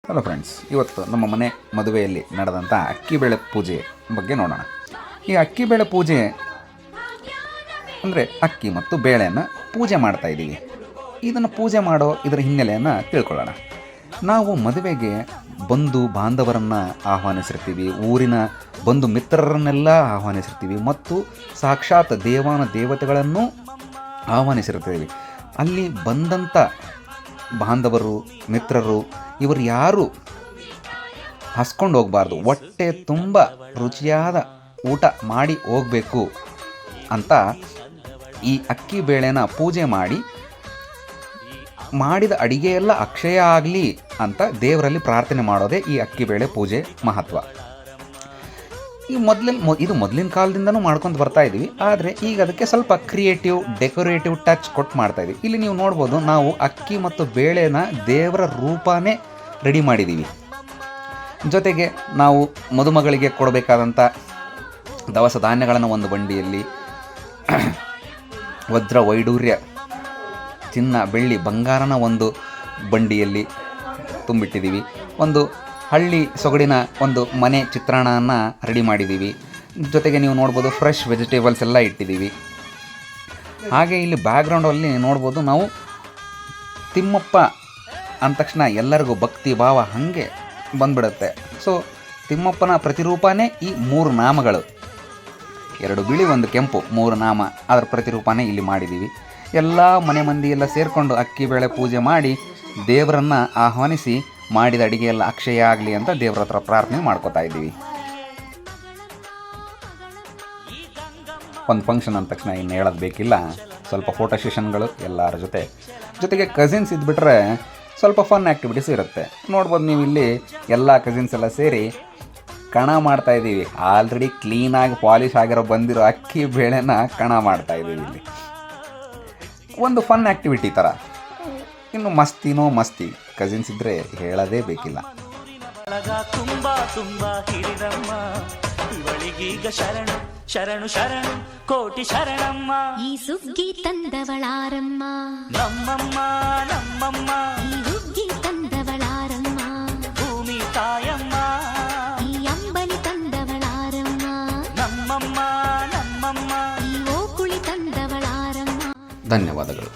Hello friends, ಇವತ್ತು ನಮ್ಮ ಮನೆ ಮದುವೆಯಲ್ಲಿ ನಡೆದಂಥ ಅಕ್ಕಿಬೇಳೆ ಪೂಜೆ ಬಗ್ಗೆ ನೋಡೋಣ. ಈ ಅಕ್ಕಿಬೇಳೆ ಪೂಜೆ ಅಂದರೆ ಅಕ್ಕಿ ಮತ್ತು ಬೇಳೆಯನ್ನು ಪೂಜೆ ಮಾಡ್ತಾಯಿದ್ದೀವಿ. ಇದನ್ನು ಪೂಜೆ ಮಾಡೋ ಇದರ ಹಿನ್ನೆಲೆಯನ್ನು ತಿಳ್ಕೊಳ್ಳೋಣ. ನಾವು ಮದುವೆಗೆ ಬಂಧು ಬಾಂಧವರನ್ನು ಆಹ್ವಾನಿಸಿರ್ತೀವಿ, ಊರಿನ ಬಂಧು ಮಿತ್ರರನ್ನೆಲ್ಲ ಆಹ್ವಾನಿಸಿರ್ತೀವಿ ಮತ್ತು ಸಾಕ್ಷಾತ್ ದೇವತೆಗಳನ್ನು ಆಹ್ವಾನಿಸಿರ್ತೀವಿ. ಅಲ್ಲಿ ಬಂದಂಥ ಬಾಂಧವರು ಮಿತ್ರರು ಇವರು ಯಾರು ಹಸ್ಕೊಂಡು ಹೋಗಬಾರ್ದು, ಹೊಟ್ಟೆ ತುಂಬ ರುಚಿಯಾದ ಊಟ ಮಾಡಿ ಹೋಗಬೇಕು ಅಂತ ಈ ಅಕ್ಕಿ ಬೇಳೆನ ಪೂಜೆ ಮಾಡಿದ ಅಡಿಗೆ ಎಲ್ಲ ಅಕ್ಷಯ ಆಗಲಿ ಅಂತ ದೇವರಲ್ಲಿ ಪ್ರಾರ್ಥನೆ ಮಾಡೋದೇ ಈ ಅಕ್ಕಿ ಬೇಳೆ ಪೂಜೆ ಮಹತ್ವ. ಇದು ಮೊದಲಿನ ಕಾಲದಿಂದನೂ ಮಾಡ್ಕೊಂಡು ಬರ್ತಾ ಇದ್ದೀವಿ. ಆದರೆ ಈಗ ಅದಕ್ಕೆ ಸ್ವಲ್ಪ ಡೆಕೋರೇಟಿವ್ ಟಚ್ ಕೊಟ್ಟು ಮಾಡ್ತಾಯಿದ್ದೀವಿ. ಇಲ್ಲಿ ನೀವು ನೋಡ್ಬೋದು, ನಾವು ಅಕ್ಕಿ ಮತ್ತು ಬೇಳೆನ ದೇವರ ರೂಪನೇ ರೆಡಿ ಮಾಡಿದ್ದೀವಿ. ಜೊತೆಗೆ ನಾವು ಮದುಮಗಳಿಗೆ ಕೊಡಬೇಕಾದಂಥ ದವಸ ಧಾನ್ಯಗಳನ್ನು ಒಂದು ಬಂಡಿಯಲ್ಲಿ, ವಜ್ರ ವೈಡೂರ್ಯ ಚಿನ್ನ ಬೆಳ್ಳಿ ಬಂಗಾರನ ಒಂದು ಬಂಡಿಯಲ್ಲಿ ತುಂಬಿಟ್ಟಿದ್ದೀವಿ. ಒಂದು ಹಳ್ಳಿ ಸೊಗಡಿನ ಒಂದು ಮನೆ ಚಿತ್ರಾನ್ನವನ್ನು ರೆಡಿ ಮಾಡಿದ್ದೀವಿ. ಜೊತೆಗೆ ನೀವು ನೋಡ್ಬೋದು, ಫ್ರೆಶ್ ವೆಜಿಟೇಬಲ್ಸ್ ಎಲ್ಲ ಇಟ್ಟಿದ್ದೀವಿ. ಹಾಗೆ ಇಲ್ಲಿ ಬ್ಯಾಕ್ಗ್ರೌಂಡಲ್ಲಿ ನೋಡ್ಬೋದು, ನಾವು ತಿಮ್ಮಪ್ಪ ಅಂದ ತಕ್ಷಣ ಎಲ್ಲರಿಗೂ ಭಕ್ತಿ ಭಾವ ಹಾಗೆ ಬಂದ್ಬಿಡುತ್ತೆ. ಸೊ ತಿಮ್ಮಪ್ಪನ ಪ್ರತಿರೂಪನೇ ಈ 3 ನಾಮಗಳು, 2 ಬಿಳಿ 1 ಕೆಂಪು, 3 ನಾಮ, ಅದರ ಪ್ರತಿರೂಪನೇ ಇಲ್ಲಿ ಮಾಡಿದ್ದೀವಿ. ಎಲ್ಲ ಮನೆ ಮಂದಿ ಎಲ್ಲ ಸೇರಿಕೊಂಡು ಅಕ್ಕಿ ಬೇಳೆ ಪೂಜೆ ಮಾಡಿ ದೇವರನ್ನು ಆಹ್ವಾನಿಸಿ ಮಾಡಿದ ಅಡುಗೆ ಎಲ್ಲ ಅಕ್ಷಯ ಆಗಲಿ ಅಂತ ದೇವ್ರ ಹತ್ರ ಪ್ರಾರ್ಥನೆ ಮಾಡ್ಕೋತಾ ಇದ್ದೀವಿ. ಒಂದು ಫಂಕ್ಷನ್ ಅಂದ ತಕ್ಷಣ ಇನ್ನು ಹೇಳೋದು ಬೇಕಿಲ್ಲ, ಸ್ವಲ್ಪ ಫೋಟೋ ಸೆಷನ್ಗಳು ಎಲ್ಲರ ಜೊತೆಗೆ ಕಸಿನ್ಸ್ ಇದ್ಬಿಟ್ರೆ ಸ್ವಲ್ಪ ಫನ್ ಆ್ಯಕ್ಟಿವಿಟೀಸ್ ಇರುತ್ತೆ. ನೋಡ್ಬೋದು ನೀವು, ಇಲ್ಲಿ ಎಲ್ಲ ಕಸಿನ್ಸ್ ಎಲ್ಲ ಸೇರಿ ಕಣ ಮಾಡ್ತಾಯಿದ್ದೀವಿ. ಆಲ್ರೆಡಿ ಕ್ಲೀನಾಗಿ ಪಾಲಿಶ್ ಬಂದಿರೋ ಅಕ್ಕಿ ಬೇಳೆನ ಕಣ ಮಾಡ್ತಾಯಿದ್ದೀವಿ. ಇಲ್ಲಿ ಒಂದು ಫನ್ ಆ್ಯಕ್ಟಿವಿಟಿ ಥರ. ಇನ್ನು ಮಸ್ತಿ ಕಸಿನ್ಸ್ ಇದ್ದರೆ ಹೇಳೋದೇ ಬೇಕಿಲ್ಲ. ಶರಣು ಶರಣು ಕೋಟಿ ಶರಣಮ್ಮ, ಈ ಸುಗ್ಗಿ ತಂದವಳಾರಮ್ಮ, ನಮ್ಮಮ್ಮ ನಮ್ಮಮ್ಮ, ಈ ಹುಗ್ಗಿ ತಂದವಳಾರಮ್ಮ, ಭೂಮಿ ತಾಯಮ್ಮ, ಈ ಅಂಬಲಿ ತಂದವಳಾರಮ್ಮ, ನಮ್ಮಮ್ಮ ನಮ್ಮಮ್ಮ, ಈ ಓಕುಳಿ ತಂದವಳಾರಮ್ಮ. ಧನ್ಯವಾದಗಳು.